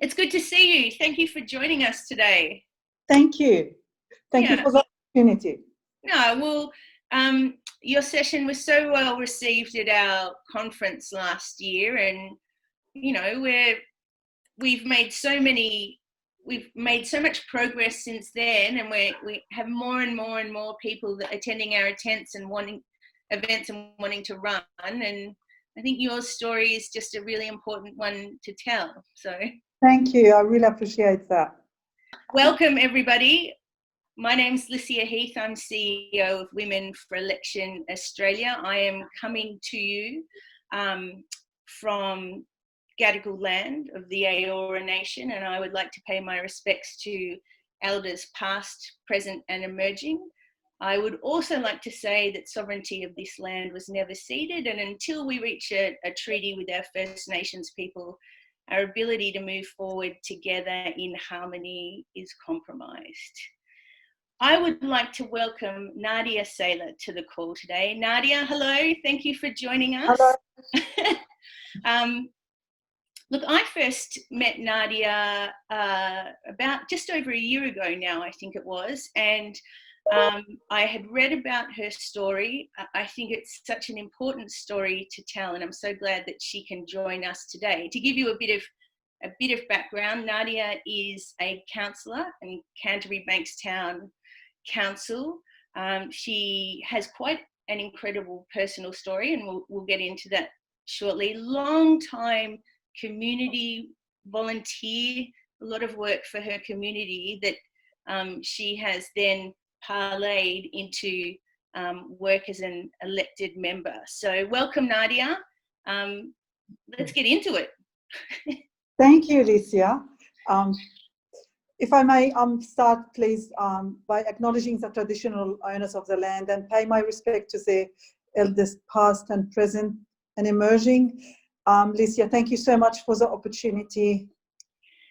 It's good to see you. Thank you for joining us today. Thank you. Thank you for the opportunity. No, well, your session was so well received at our conference last year, and you know we've made so much progress since then, and we have more and more people that attending our events and wanting to run. And I think your story is just a really important one to tell. So thank you. I really appreciate that. Welcome, everybody. My name's Lycia Heath. I'm CEO of Women for Election Australia. I am coming to you from Gadigal land of the Eora Nation, and I would like to pay my respects to elders past, present and emerging. I would also like to say that sovereignty of this land was never ceded, and until we reach a treaty with our First Nations people, our ability to move forward together in harmony is compromised. I would like to welcome Nadia Saleh to the call today. Nadia, hello, thank you for joining us. Hello. Look, I first met Nadia about just over a year ago now, I think it was, and I had read about her story. I think it's such an important story to tell, and I'm so glad that she can join us today. To give you a bit of background, Nadia is a councillor in Canterbury-Bankstown Council. She has quite an incredible personal story, and we'll get into that shortly. Long time community volunteer, a lot of work for her community that she has then parlayed into work as an elected member. So welcome, Nadia. Let's get into it. Thank you, Lycia. If I may start, please, by acknowledging the traditional owners of the land and pay my respect to the elders past and present and emerging. Lycia, thank you so much for the opportunity.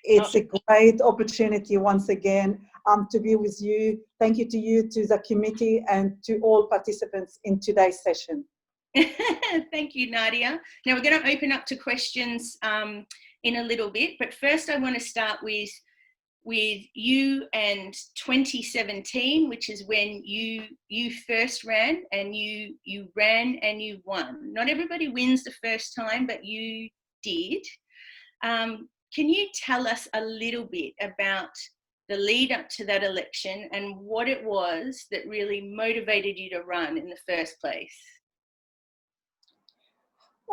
It's a great opportunity once again to be with you. Thank you, to the committee and to all participants in today's session. Thank you, Nadia. Now we're going to open up to questions in a little bit, but first I want to start with you and 2017, which is when you first ran, and you ran and you won. Not everybody wins the first time, but you did. Can you tell us a little bit about the lead up to that election and what it was that really motivated you to run in the first place?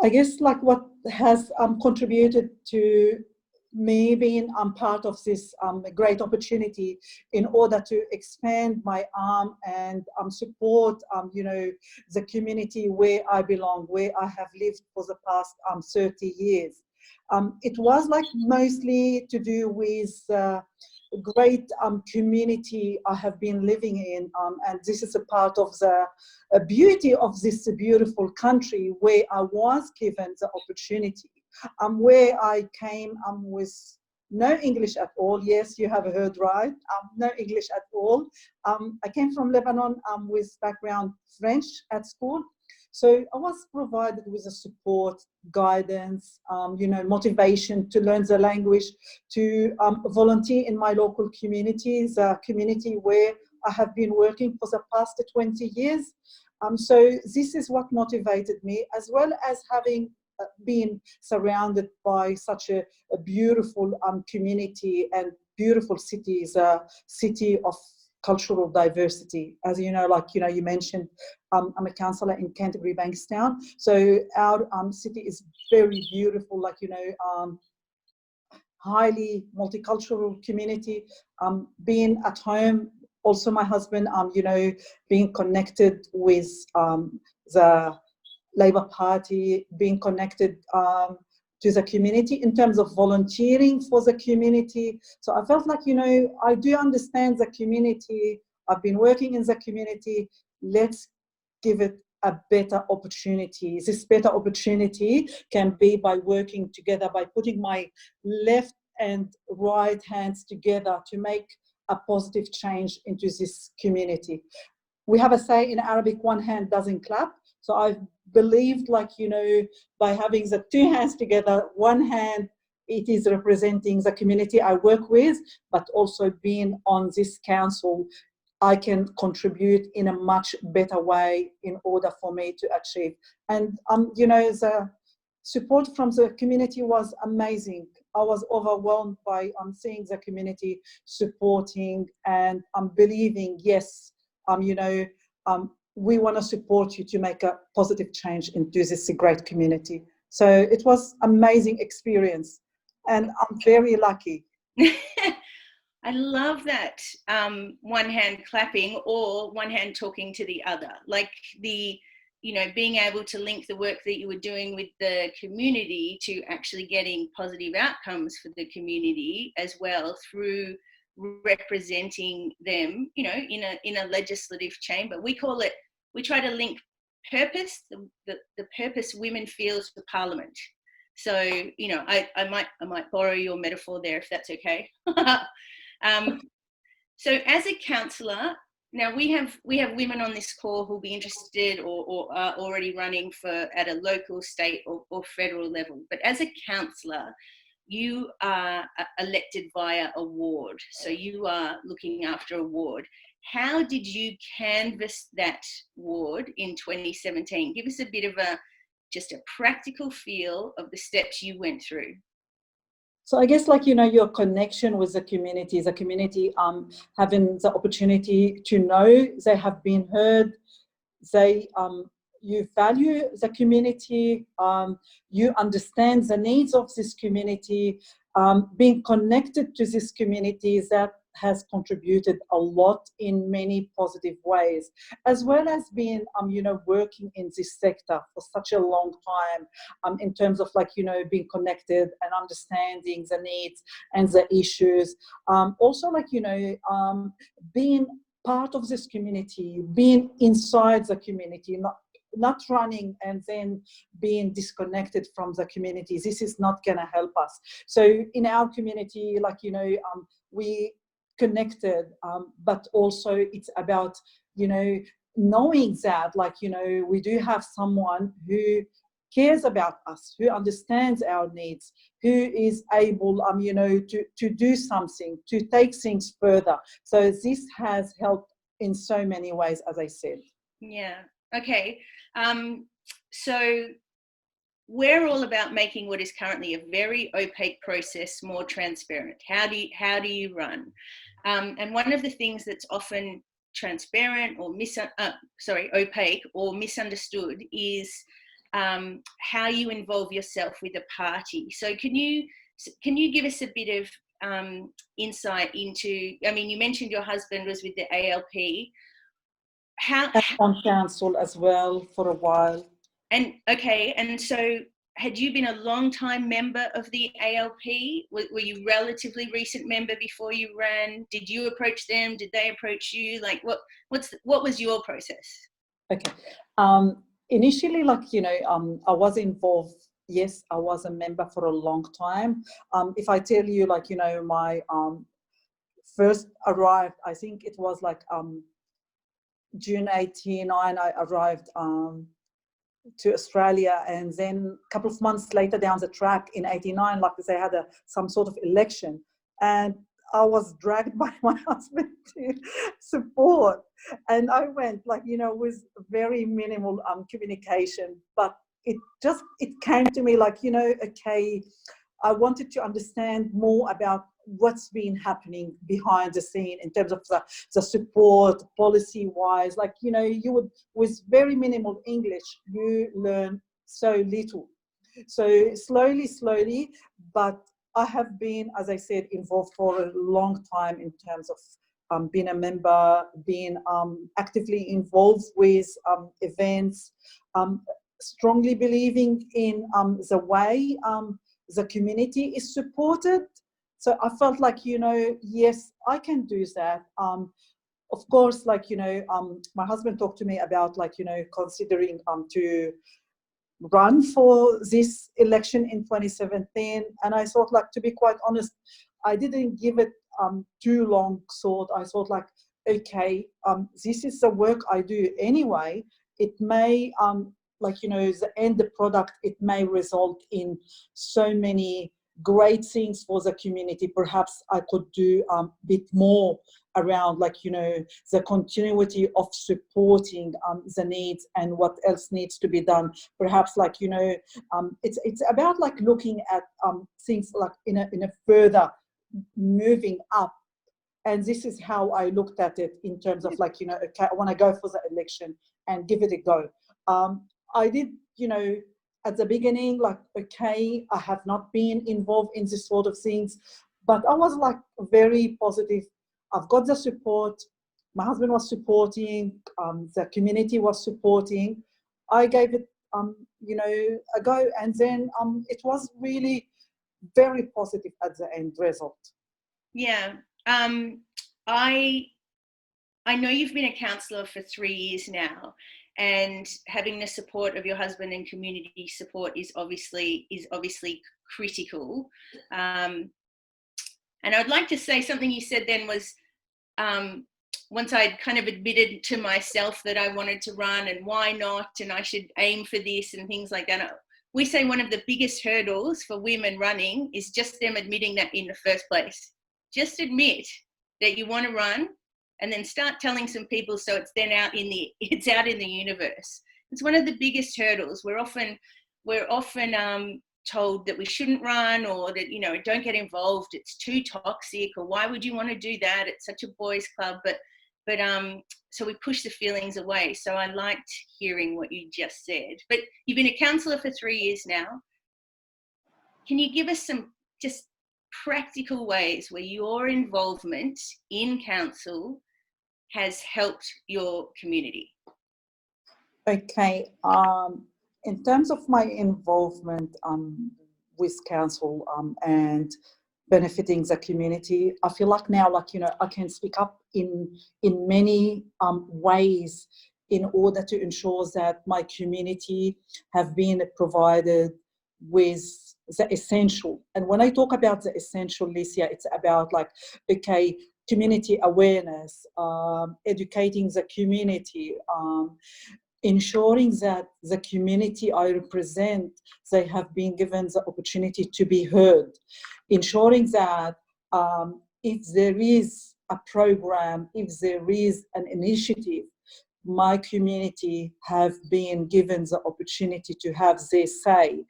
I guess like what has contributed to me being part of this great opportunity in order to expand my arm and support the community where I belong, where I have lived for the past 30 years. It was like mostly to do with great community I have been living in, and this is a part of the beauty of this beautiful country where I was given the opportunity, where I came with no English at all. Yes, you have heard right, no English at all. I came from Lebanon with background French at school. So I was provided with the support, guidance, motivation to learn the language, to volunteer in my local community, the community where I have been working for the past 20 years. So this is what motivated me, as well as having been surrounded by such a beautiful community and beautiful cities, city of cultural diversity. As you know, you mentioned, I'm a councillor in Canterbury-Bankstown. So our city is very beautiful, highly multicultural community. Being at home, also my husband, being connected with the Labour Party, being connected to the community in terms of volunteering for the community. So I felt like, I do understand the community. I've been working in the community. Let's give it a better opportunity. This better opportunity can be by working together, by putting my left and right hands together to make a positive change into this community. We have a say in Arabic, one hand doesn't clap. So I've believed, by having the two hands together, one hand it is representing the community I work with, but also being on this council, I can contribute in a much better way in order for me to achieve. And, you know, the support from the community was amazing. I was overwhelmed by seeing the community supporting and believing, yes, you know, we want to support you to make a positive change into this great community. So it was amazing experience, and I'm very lucky. I love that, one hand clapping or one hand talking to the other, like the, you know, being able to link the work that you were doing with the community to actually getting positive outcomes for the community as well through representing them, you know, in a legislative chamber. We call it, we try to link purpose, the purpose women feels for Parliament. So, you know, I might borrow your metaphor there if that's okay. So as a councillor, now we have women on this call who'll be interested or are already running for at a local, state or federal level. But as a councillor, you are elected via a ward. So you are looking after a ward. How did you canvass that ward in 2017? Give us a bit of just a practical feel of the steps you went through. So I guess, like, you know, your connection with the community having the opportunity to know they have been heard, they you value the community, you understand the needs of this community, being connected to this community, that has contributed a lot in many positive ways, as well as being, you know, working in this sector for such a long time, in terms of, like, you know, being connected and understanding the needs and the issues. Also, like, you know, being part of this community, being inside the community, not running and then being disconnected from the community. This is not going to help us. So in our community, like, you know, we connected, but also it's about, you know, knowing that, like, you know, we do have someone who cares about us, who understands our needs, who is able, you know, to do something, to take things further. So this has helped in so many ways, as I said. Yeah. Okay. So we're all about making what is currently a very opaque process more transparent. How do you run? And one of the things that's often transparent or opaque or misunderstood is how you involve yourself with a party. So can you give us a bit of insight into? I mean, you mentioned your husband was with the ALP. How on council as well for a while. And okay, and so had you been a long time member of the ALP? Were you relatively recent member before you ran? Did you approach them? Did they approach you? Like, what was your process? Okay. Initially, like, you know, I was involved. Yes, I was a member for a long time. If I tell you, like, you know, my first arrived, I think it was like June 89, I arrived to Australia, and then a couple of months later down the track in 89, like they had some sort of election, and I was dragged by my husband to support, and I went, like, you know, with very minimal communication, but it came to me, like, you know, okay, I wanted to understand more about what's been happening behind the scene in terms of the support, policy-wise. Like, you know, you would, with very minimal English, you learn so little. So slowly, but I have been, as I said, involved for a long time in terms of being a member, being actively involved with events, strongly believing in the way the community is supported. So I felt like, you know, yes, I can do that. Of course, like, you know, my husband talked to me about, like, you know, considering to run for this election in 2017. And I thought, like, to be quite honest, I didn't give it too long thought. I thought, like, okay, this is the work I do anyway. It may, like, you know, the end product, it may result in so many great things for the community. Perhaps I could do a bit more around, like, you know, the continuity of supporting the needs and what else needs to be done. Perhaps, like, you know, it's about like looking at things like in a further moving up. And this is how I looked at it in terms of, like, you know, okay, I want to go for the election and give it a go. I did, you know, at the beginning, like, okay, I have not been involved in this sort of things, but I was like very positive. I've got the support. My husband was supporting. The community was supporting. I gave it, you know, a go, and then it was really very positive at the end result. Yeah. I know you've been a councillor for 3 years now, and having the support of your husband and community support is obviously critical. And I'd like to say something you said then was, once I'd kind of admitted to myself that I wanted to run and why not, and I should aim for this and things like that. We say one of the biggest hurdles for women running is just them admitting that in the first place. Just admit that you want to run, and then start telling some people, so it's then out in the universe. It's one of the biggest hurdles. We're often told that we shouldn't run, or that, you know, don't get involved, it's too toxic, or why would you want to do that, it's such a boys club. But so we push the feelings away. So I liked hearing what you just said. But you've been a councillor for 3 years now. Can you give us some just practical ways where your involvement in council has helped your community? Okay, in terms of my involvement with council and benefiting the community, I feel like now, like, you know, I can speak up in many ways in order to ensure that my community have been provided with the essential. And when I talk about the essential, Licia, it's about, like, okay, community awareness, educating the community, ensuring that the community I represent, they have been given the opportunity to be heard, ensuring that if there is a program, if there is an initiative, my community have been given the opportunity to have their say.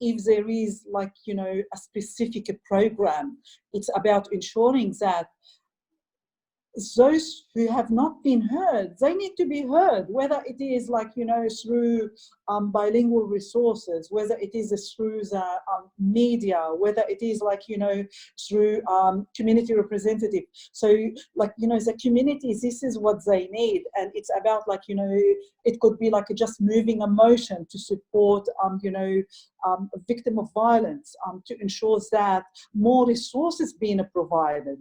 If there is, like, you know, a specific program, it's about ensuring that those who have not been heard, they need to be heard, whether it is, like, you know, through bilingual resources, whether it is through the media, whether it is, like, you know, through community representative. So, like, you know, the community, this is what they need. And it's about, like, you know, it could be like just moving a motion to support, you know, a victim of violence, to ensure that more resources being provided.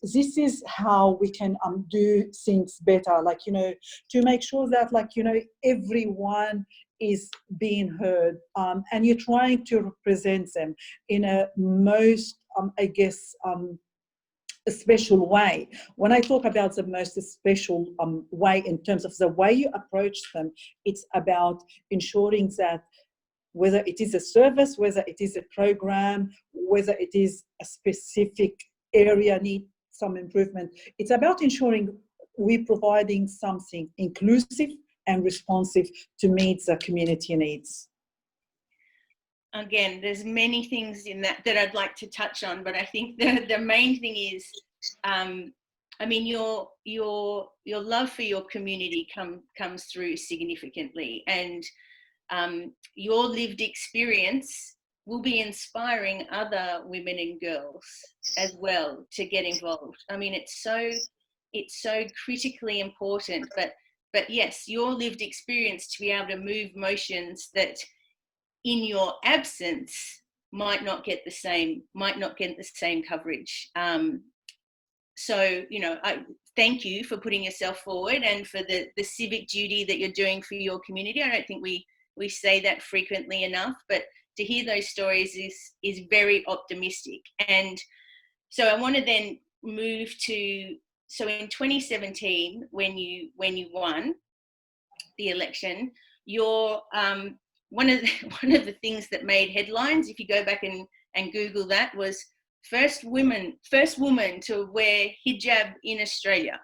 This is how we can do things better, like, you know, to make sure that, like, you know, everyone is being heard, and you're trying to represent them in a most, I guess, a special way. When I talk about the most special way in terms of the way you approach them, it's about ensuring that whether it is a service, whether it is a program, whether it is a specific area need some improvement, it's about ensuring we're providing something inclusive and responsive to meet the community needs. Again, there's many things in that I'd like to touch on, but I think the main thing is, I mean, your love for your community comes through significantly, and your lived experience will be inspiring other women and girls as well to get involved. I mean, it's so critically important, but yes, your lived experience to be able to move motions that in your absence might not get the same coverage. So, you know, I thank you for putting yourself forward and for the civic duty that you're doing for your community. I don't think we say that frequently enough, but to hear those stories is very optimistic. And so I want to then move to, so in 2017, when you won the election, your one of the things that made headlines, if you go back and and Google that, was first woman to wear hijab in Australia.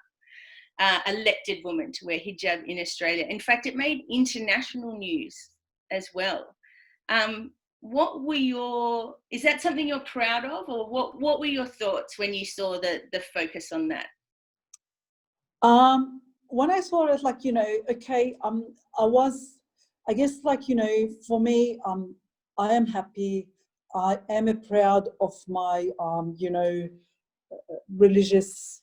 Elected woman to wear hijab in Australia. In fact, it made international news as well. Is that something you're proud of, or what were your thoughts when you saw the focus on that? When I saw it, like, okay, I guess, like, for me, I am happy. I am proud of my, religious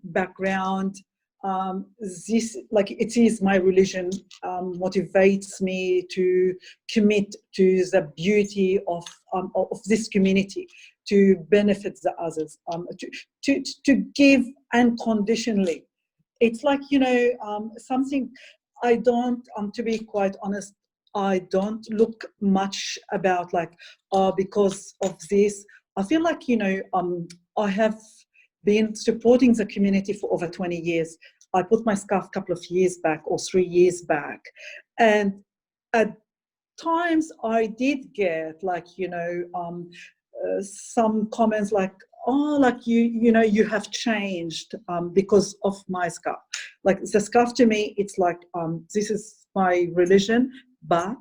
background. This, like, it is my religion, motivates me to commit to the beauty of this community, to benefit the others, to give unconditionally. It's like, something I don't, to be quite honest, I don't look much about, like, because of this. I feel like, I have been supporting the community for over 20 years. I put my scarf a couple of years back, or 3 years back. And at times I did get, like, some comments like, oh, like, you have changed because of my scarf. Like, the scarf to me, it's like, this is my religion, but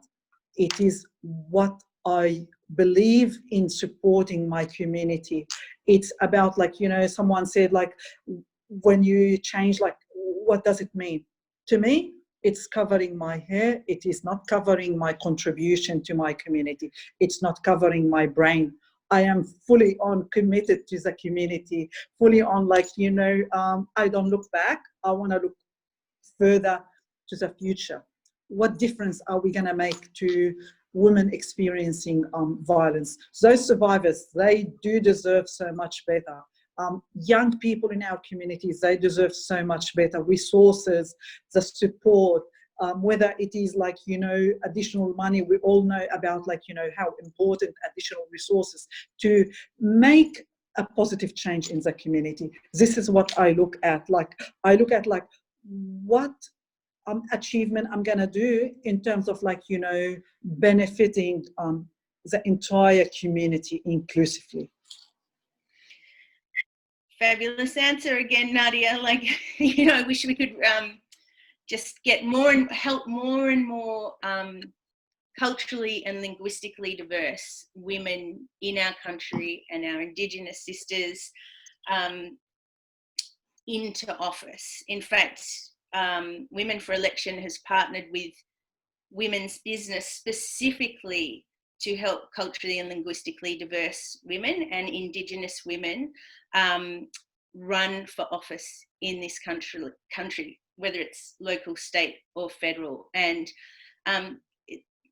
it is what I believe in, supporting my community. It's about, like, someone said, like, when you change, like, what does it mean? To me, it's covering my hair. It is not covering my contribution to my community. It's not covering my brain. I am fully on committed to the community, fully on, like, I don't look back. I want to look further to the future. What difference are we going to make to women experiencing violence? Those survivors, they do deserve so much better. Young people in our communities, they deserve so much better resources, the support, whether it is, like, additional money. We all know about, like, how important additional resources to make a positive change in the community. This is what I look at. Like, I look at, like, what achievement I'm going to do in terms of, like, benefiting the entire community inclusively. Fabulous answer again, Nadia. Like, I wish we could just get more and help more and more culturally and linguistically diverse women in our country and our Indigenous sisters into office. In fact, Women for Election has partnered with Women's Business specifically to help culturally and linguistically diverse women and Indigenous women run for office in this country, whether it's local, state or federal. And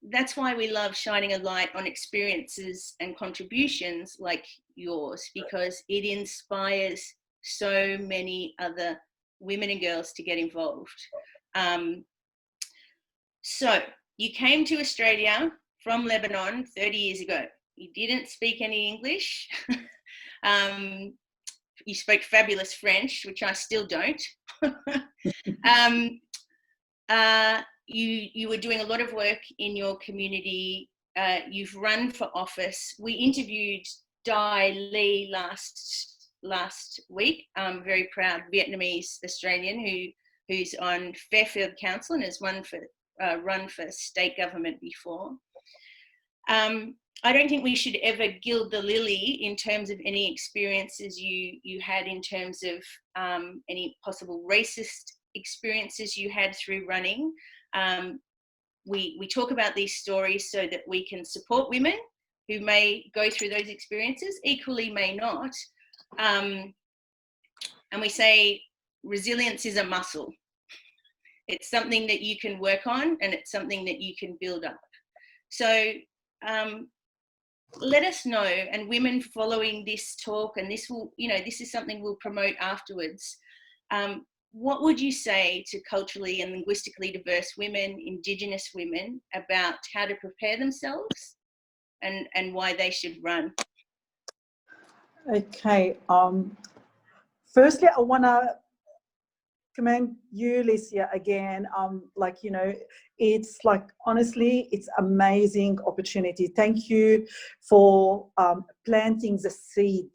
that's why we love shining a light on experiences and contributions like yours, because it inspires so many other women and girls to get involved. So you came to Australia from Lebanon 30 years ago. You didn't speak any English. You spoke fabulous French, which I still don't. You were doing a lot of work in your community. You've run for office. We interviewed Dai Lee last week. Very proud Vietnamese Australian who's on Fairfield Council and has run for state government before. I don't think we should ever gild the lily in terms of any experiences you had in terms of any possible racist experiences you had through running. We talk about these stories so that we can support women who may go through those experiences, equally may not. And we say resilience is a muscle. It's something that you can work on, and it's something that you can build up. So let us know, and women following this talk, and this will, this is something we'll promote afterwards. What would you say to culturally and linguistically diverse women, Indigenous women, about how to prepare themselves and why they should run? Okay. Firstly, I want to commend you, Licia, again. Like, you know, it's like, honestly, it's amazing opportunity. Thank you for planting the seed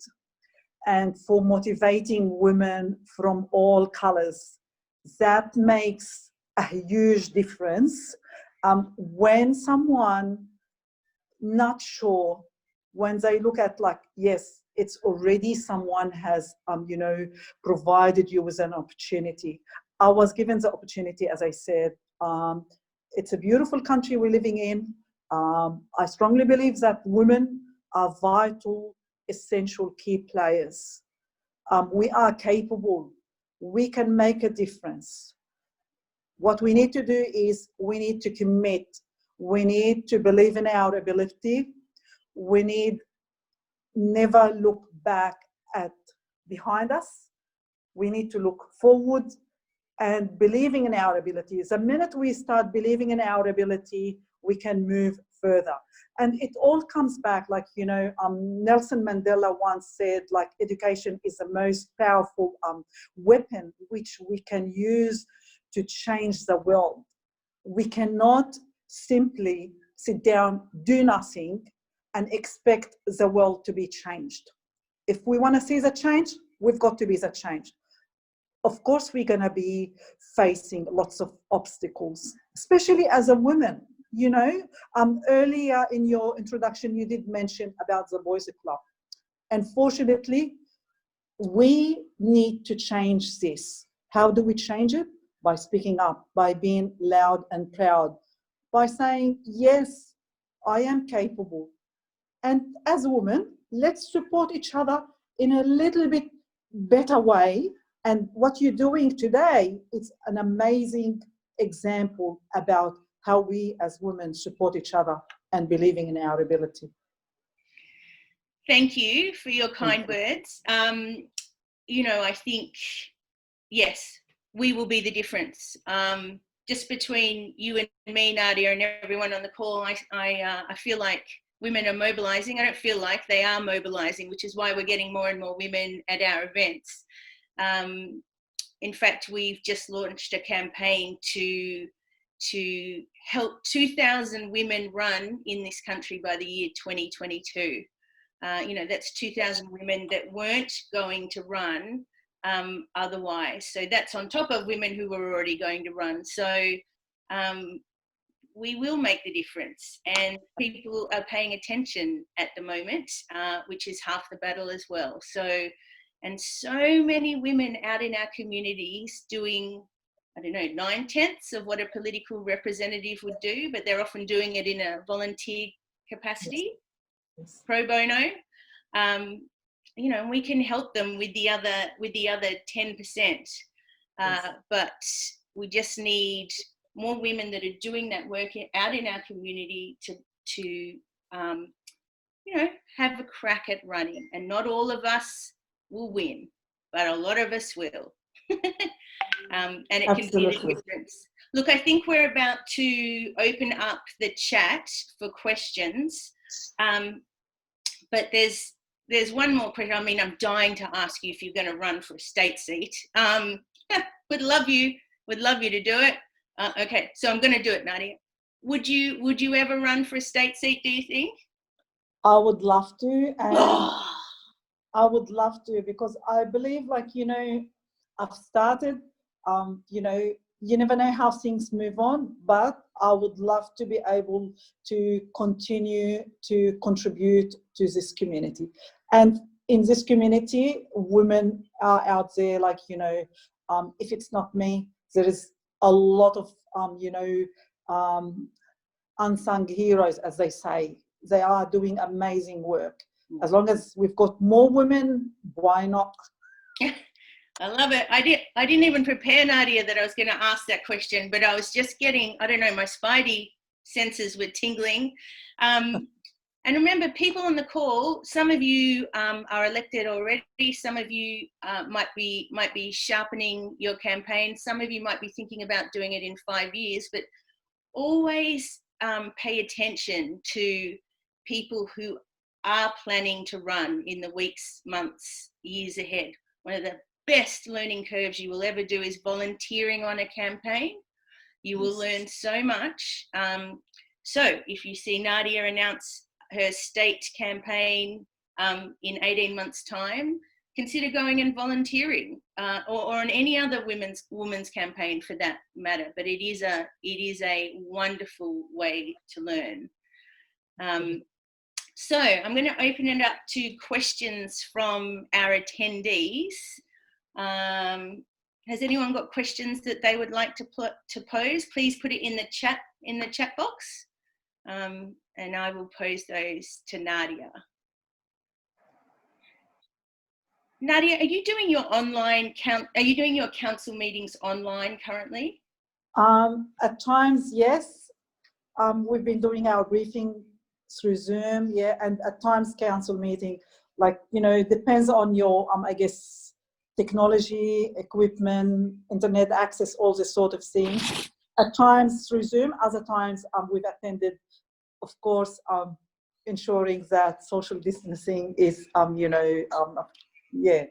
and for motivating women from all colors. That makes a huge difference. When someone not sure, when they look at like, yes, it's already someone has, you know, provided you with an opportunity. I was given the opportunity, as I said. It's a beautiful country we're living in. I strongly believe that women are vital, essential key players. We are capable. We can make a difference. What we need to do is we need to commit. We need to believe in our ability. We need never look back at behind us. We need to look forward and believing in our abilities. The minute we start believing in our ability, we can move further. And it all comes back, like, you know, Nelson Mandela once said, like, education is the most powerful weapon which we can use to change the world. We cannot simply sit down, do nothing, and expect the world to be changed. If we want to see the change, we've got to be the change. Of course, we're going to be facing lots of obstacles, especially as a woman. You know, earlier in your introduction, you did mention about the Boys Club. Unfortunately, we need to change this. How do we change it? By speaking up, by being loud and proud, by saying, yes, I am capable. And as a woman, let's support each other in a little bit better way. And what you're doing today is an amazing example about how we as women support each other and believing in our ability. Thank you for your kind words. You know, I think, yes, we will be the difference. Just between you and me, Nadia, and everyone on the call, I feel like women are mobilising. I don't feel like, they are mobilising, which is why we're getting more and more women at our events. In fact, we've just launched a campaign to help 2,000 women run in this country by the year 2022. You know, that's 2,000 women that weren't going to run otherwise. So that's on top of women who were already going to run. So we will make the difference, and people are paying attention at the moment, which is half the battle as well. So, and so many women out in our communities doing, I don't know, 9/10 of what a political representative would do, but they're often doing it in a volunteer capacity, yes. Pro bono. You know, we can help them with the other 10%, yes. But we just need more women that are doing that work out in our community to you know, have a crack at running. And not all of us will win, but a lot of us will. And it Absolutely. Can be the difference. Look, I think we're about to open up the chat for questions, but there's one more question. I mean, I'm dying to ask you if you're going to run for a state seat. Would love you to do it. Okay, so I'm going to do it, Nadia. Would you ever run for a state seat, do you think? I would love to, and I would love to, because I believe, like, you know, I've started, you know, you never know how things move on, but I would love to be able to continue to contribute to this community. And in this community, women are out there, like, you know, if it's not me, there is a lot of, you know, unsung heroes, as they say. They are doing amazing work. As long as we've got more women, why not? I love it. I didn't even prepare, Nadia, that I was going to ask that question, but I was just getting, I don't know, my spidey senses were tingling. And remember, people on the call, some of you are elected already. Some of you might be sharpening your campaign. Some of you might be thinking about doing it in 5 years, but always pay attention to people who are planning to run in the weeks, months, years ahead. One of the best learning curves you will ever do is volunteering on a campaign. You will learn so much. So if you see Nadia announce her state campaign in 18 months' time, consider going and volunteering, or on any other women's campaign for that matter. But it is a wonderful way to learn. So I'm going to open it up to questions from our attendees. Has anyone got questions that they would like to pose? Please put it in the chat box, and I will pose those to Nadia. Nadia, are you doing your council meetings online currently? At times, yes. We've been doing our briefing through Zoom, yeah, and at times council meeting, like, you know, depends on your, I guess, technology, equipment, internet access, all this sort of things. At times through Zoom, other times we've attended, of course, ensuring that social distancing is, yeah.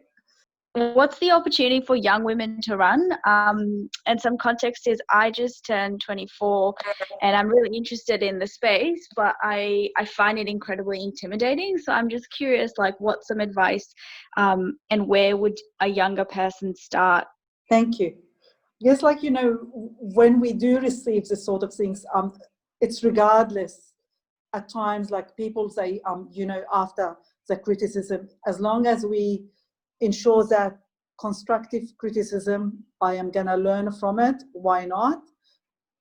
What's the opportunity for young women to run? And some context is I just turned 24 and I'm really interested in the space, but I find it incredibly intimidating. So I'm just curious, like, what's some advice and where would a younger person start? Thank you. Yes, like, you know, when we do receive this sort of things, it's regardless. At times, like people say, you know, after the criticism, as long as we ensure that constructive criticism, I am going to learn from it, why not?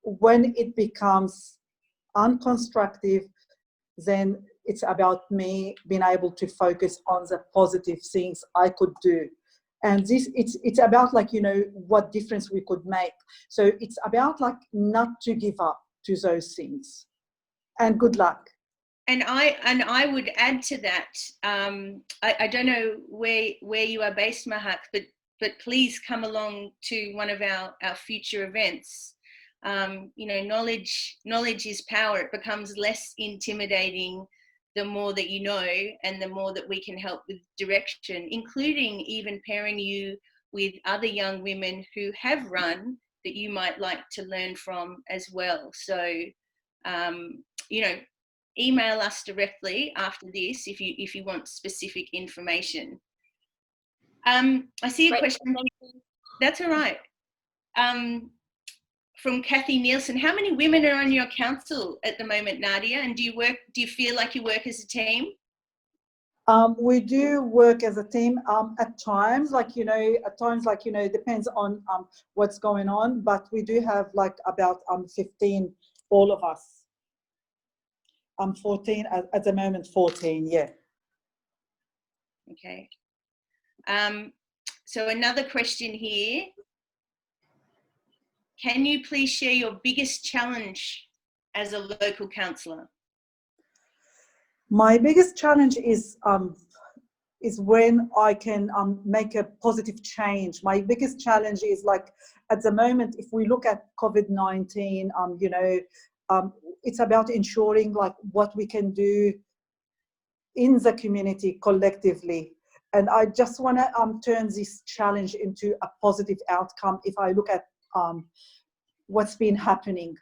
When it becomes unconstructive, then it's about me being able to focus on the positive things I could do. And this, it's about, like, you know, what difference we could make. So it's about, like, not to give up to those things. And good luck. And I would add to that. I don't know where you are based, Mahak, but please come along to one of our future events. You know, knowledge is power. It becomes less intimidating the more that you know, and the more that we can help with direction, including even pairing you with other young women who have run that you might like to learn from as well. So, you know, email us directly after this if you want specific information. I see a question. That's all right. From Kathy Nielsen. How many women are on your council at the moment, Nadia? And do you feel like you work as a team? We do work as a team at times, like, you know, it depends on what's going on, but we do have like about 15, all of us. 14 at the moment, 14, yeah. Okay. So another question here. Can you please share your biggest challenge as a local councillor? My biggest challenge is when I can make a positive change. My biggest challenge is, like, at the moment, if we look at COVID-19, you know, it's about ensuring, like, what we can do in the community collectively. And I just want to turn this challenge into a positive outcome. If I look at what's been happening,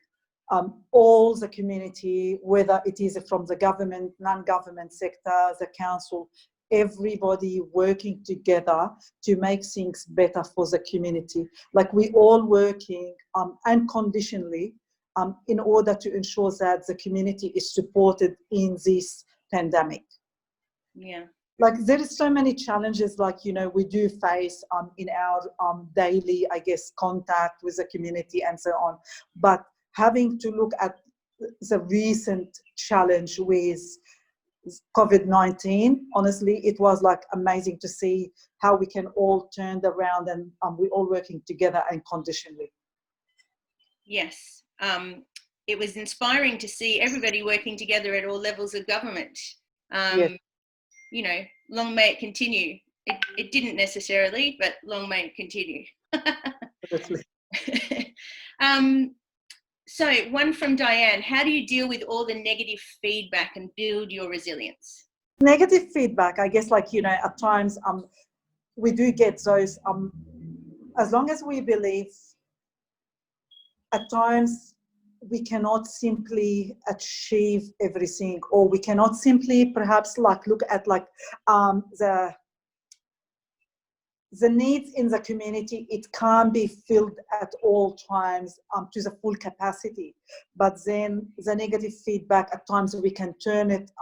all the community, whether it is from the government, non-government sector, the council, everybody working together to make things better for the community. Like, we all working unconditionally in order to ensure that the community is supported in this pandemic. Yeah. Like, there is so many challenges, like, you know, we do face in our daily, I guess, contact with the community and so on. But having to look at the recent challenge with COVID-19, honestly, it was like amazing to see how we can all turn around and we're all working together unconditionally. Yes. It was inspiring to see everybody working together at all levels of government. Yes. You know, long may it continue. It didn't necessarily, but long may it continue. So one from Diane. How do you deal with all the negative feedback and build your resilience? Negative feedback, I guess, like, you know, at times we do get those, as long as we believe at times we cannot simply achieve everything, or we cannot simply perhaps like look at like the needs in the community. It can't be filled at all times to the full capacity, but then the negative feedback at times we can turn it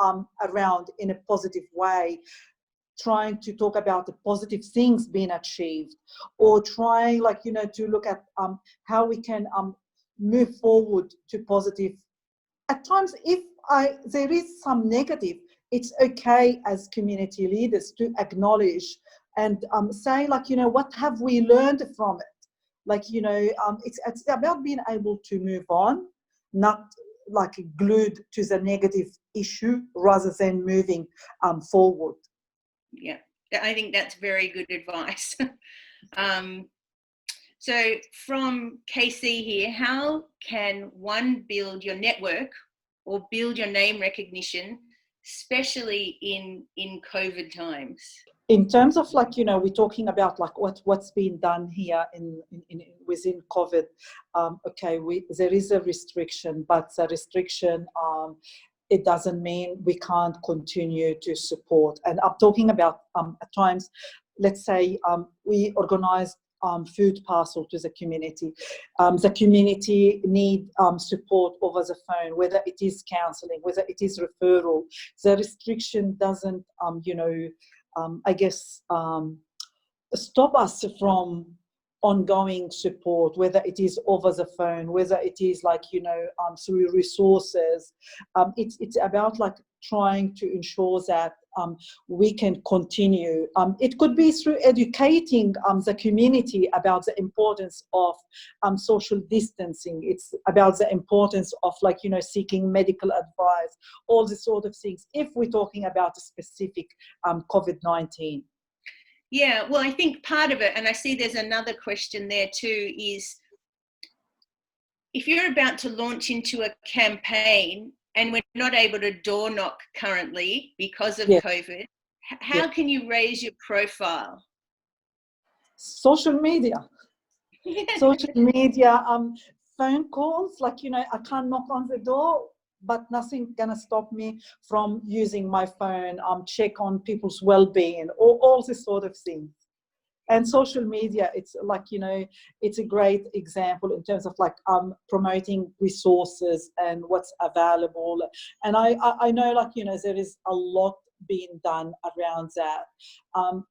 around in a positive way, trying to talk about the positive things being achieved, or trying like, you know, to look at how we can move forward to positive. At times, if there is some negative, it's okay as community leaders to acknowledge and say, like, you know, what have we learned from it? Like, you know, it's about being able to move on, not like glued to the negative issue, rather than moving forward. Yeah, I think that's very good advice. So from KC here, how can one build your network or build your name recognition, especially in COVID times? In terms of like, you know, we're talking about like what's been done here in within COVID. Okay, there is a restriction, but the restriction, it doesn't mean we can't continue to support. And I'm talking about at times, let's say we organize food parcel to the community. The community need support over the phone, whether it is counselling, whether it is referral. The restriction doesn't, you know, I guess, stop us from ongoing support, whether it is over the phone, whether it is like, you know, through resources. It's about like trying to ensure that we can continue. It could be through educating the community about the importance of social distancing. It's about the importance of like, you know, seeking medical advice, all these sort of things, if we're talking about a specific COVID-19. Yeah, well, I think part of it, and I see there's another question there too, is if you're about to launch into a campaign and we're not able to door knock currently because of COVID, how can you raise your profile? Social media. Social media, phone calls, like, you know, I can't knock on the door, but nothing gonna stop me from using my phone, check on people's well-being, all this sort of things. And social media, it's like, you know, it's a great example in terms of like promoting resources and what's available. And I know, like, you know, there is a lot being done around that.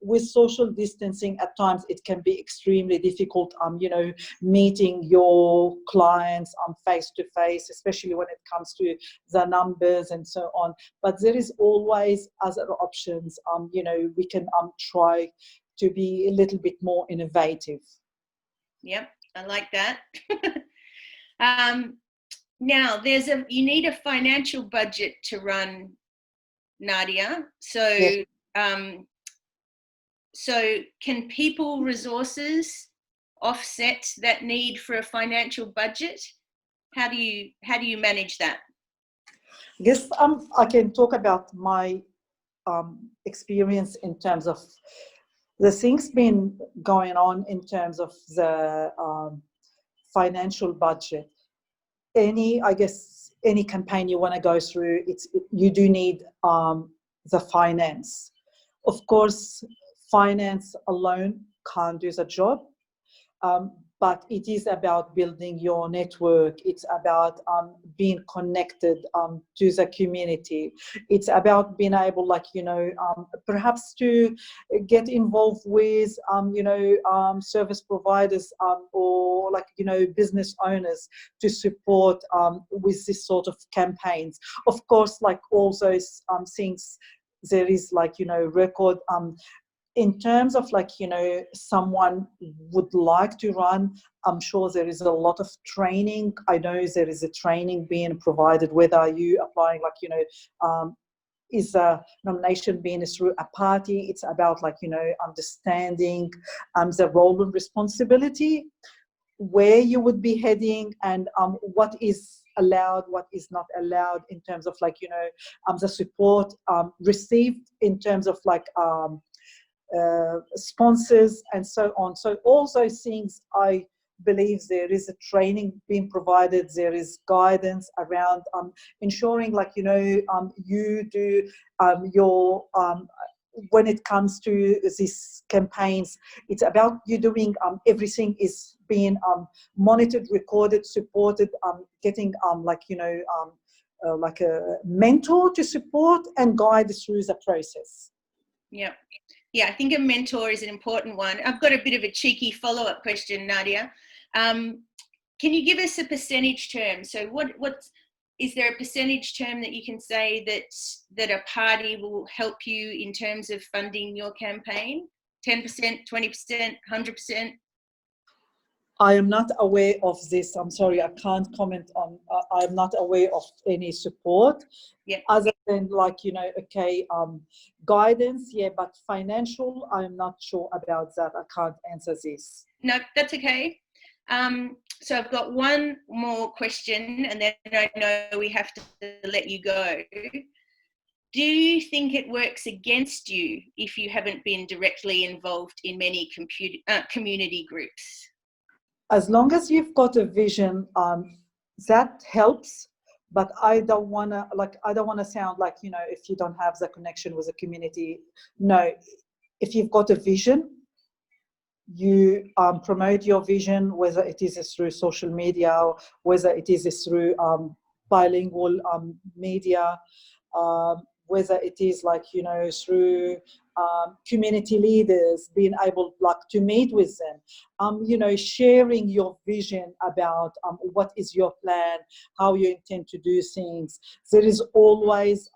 With social distancing, at times it can be extremely difficult, you know, meeting your clients face to face, especially when it comes to the numbers and so on. But there is always other options. You know, we can try to be a little bit more innovative. Yep, I like that. Now, you need a financial budget to run, Nadia. So, Yes. So can people resources offset that need for a financial budget? How do you manage that? I guess I can talk about my experience in terms of the things been going on in terms of the financial budget. I guess any campaign you want to go through, you do need the finance. Of course, finance alone can't do the job, but it is about building your network. It's about being connected to the community. It's about being able, like, you know, perhaps to get involved with, you know, service providers or, like, you know, business owners to support with this sort of campaigns. Of course, like all those things, there is, like, you know, record. In terms of, like, you know, someone would like to run, I'm sure there is a lot of training. I know there is a training being provided, whether you applying, like, you know, is a nomination being through a party. It's about, like, you know, understanding the role and responsibility, where you would be heading, and what is allowed, what is not allowed in terms of, like, you know, the support received in terms of, like, sponsors and so on. So all those things, I believe there is a training being provided, there is guidance around ensuring, like, you do your when it comes to these campaigns, it's about you doing everything is being monitored, recorded, supported, getting like a mentor to support and guide through the process. Yeah. Yeah, I think a mentor is an important one. I've got a bit of a cheeky follow-up question, Nadia. Can you give us a percentage term? So is there a percentage term that you can say that a party will help you in terms of funding your campaign? 10%, 20%, 100%? I am not aware of this. I'm sorry, I can't comment on. I'm not aware of any support. Yeah. Other than, like, guidance, yeah, but financial, I'm not sure about that. I can't answer this. No, that's okay. So I've got one more question, and then I know we have to let you go. Do you think it works against you if you haven't been directly involved in many community groups? As long as you've got a vision, that helps. But I don't want to sound like, if you don't have the connection with the community. No, if you've got a vision, you promote your vision, whether it is through social media, whether it is through bilingual media, whether it is, like, through community leaders, being able, like, to meet with them, sharing your vision about what is your plan, how you intend to do things. There is always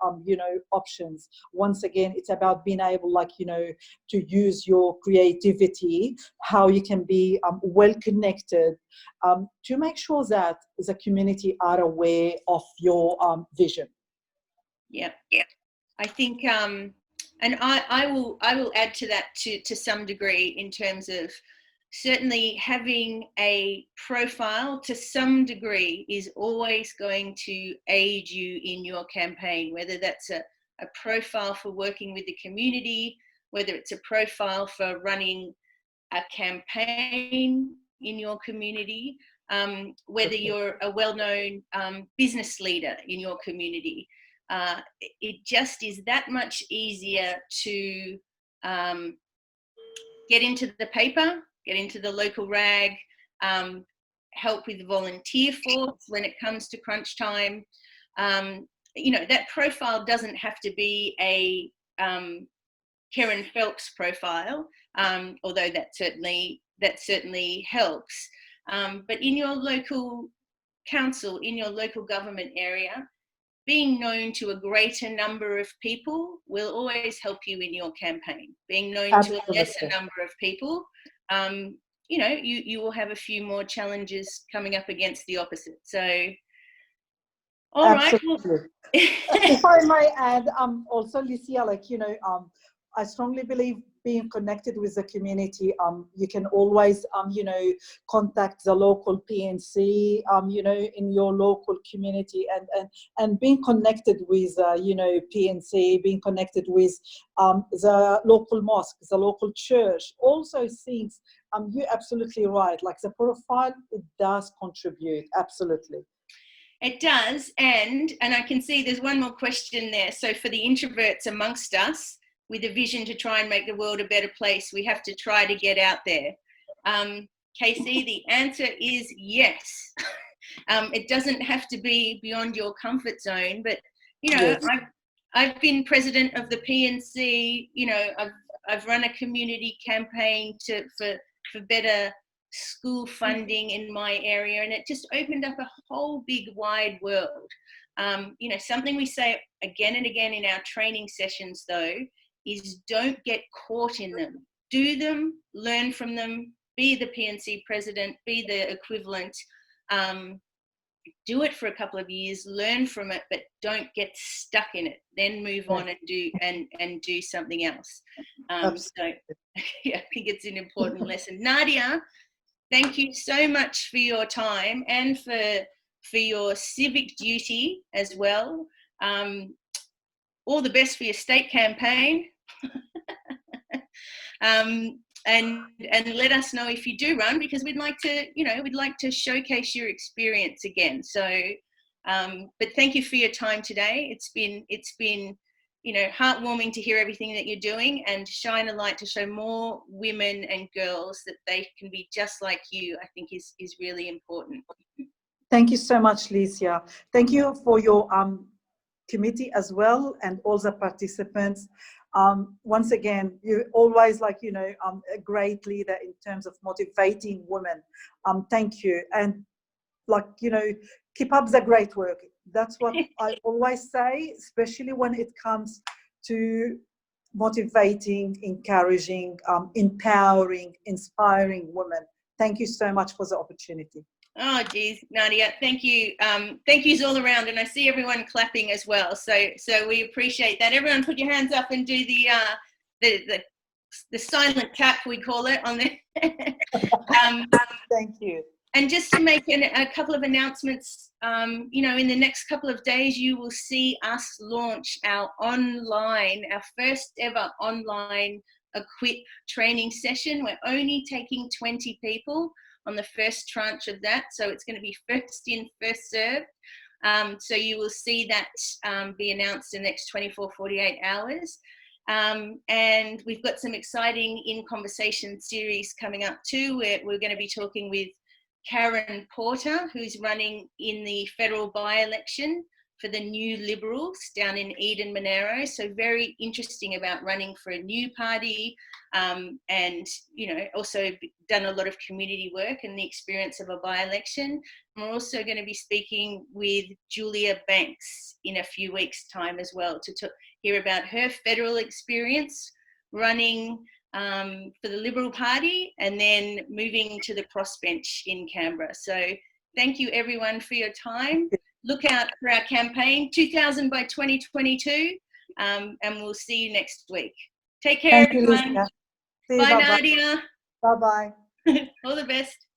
options. Once again, it's about being able, like, to use your creativity, how you can be well connected, to make sure that the community are aware of your vision. Yeah. I think, and I will add to that to some degree, in terms of certainly having a profile to some degree is always going to aid you in your campaign, whether that's a profile for working with the community, whether it's a profile for running a campaign in your community, whether you're a well-known business leader in your community. It just is that much easier to get into the paper, get into the local rag, help with the volunteer force when it comes to crunch time. That profile doesn't have to be a Karen Phelps profile, although that certainly helps. But in your local council, in your local government area, being known to a greater number of people will always help you in your campaign. Being known Absolutely. to a lesser number of people, you will have a few more challenges coming up against the opposite. So, all Absolutely. right. If I may add, also, Licia, like, I strongly believe being connected with the community, you can always, contact the local PNC, in your local community, and being connected with, PNC, being connected with the local mosque, the local church, all those things. You're absolutely right. Like, the profile, it does contribute. Absolutely. It does, and I can see there's one more question there. So for the introverts amongst us, with a vision to try and make the world a better place, we have to try to get out there. Casey, the answer is yes. It doesn't have to be beyond your comfort zone, but Yes. I've been president of the PNC. I've run a community campaign for better school funding in my area, and it just opened up a whole big wide world. Something we say again and again in our training sessions, though, is don't get caught in them. Do them, learn from them, be the PNC president, be the equivalent, do it for a couple of years, learn from it, but don't get stuck in it. Then move on and do something else. So yeah, I think it's an important lesson. Nadia, thank you so much for your time and for your civic duty as well. All the best for your state campaign. and let us know if you do run, because we'd like to, we'd like to showcase your experience again. So, but thank you for your time today. It's been heartwarming to hear everything that you're doing, and shine a light to show more women and girls that they can be just like you, I think is really important. Thank you so much, Licia. Thank you for your committee as well, and all the participants. Once again, you're always a great leader in terms of motivating women. Thank you. And keep up the great work. That's what I always say, especially when it comes to motivating, encouraging, empowering, inspiring women. Thank you so much for the opportunity. Oh, geez, Nadia, thank you. Thank yous all around, and I see everyone clapping as well. So we appreciate that. Everyone, put your hands up and do the silent tap, we call it, on the. Thank you. And just to make a couple of announcements, in the next couple of days, you will see us launch our first ever online equip training session. We're only taking 20 people on the first tranche of that. So it's going to be first in, first served. So you will see that be announced in the next 24, 48 hours. And we've got some exciting In Conversation series coming up too, where we're going to be talking with Karen Porter, who's running in the federal by-election for the New Liberals down in Eden Monaro. So very interesting about running for a new party, and also done a lot of community work and the experience of a by-election. And we're also going to be speaking with Julia Banks in a few weeks' time as well to hear about her federal experience running for the Liberal Party and then moving to the crossbench in Canberra. So thank you everyone for your time. Look out for our campaign, 2000 by 2022, and we'll see you next week. Take care, everyone. Bye, Bye, Nadia. Bye-bye. All the best.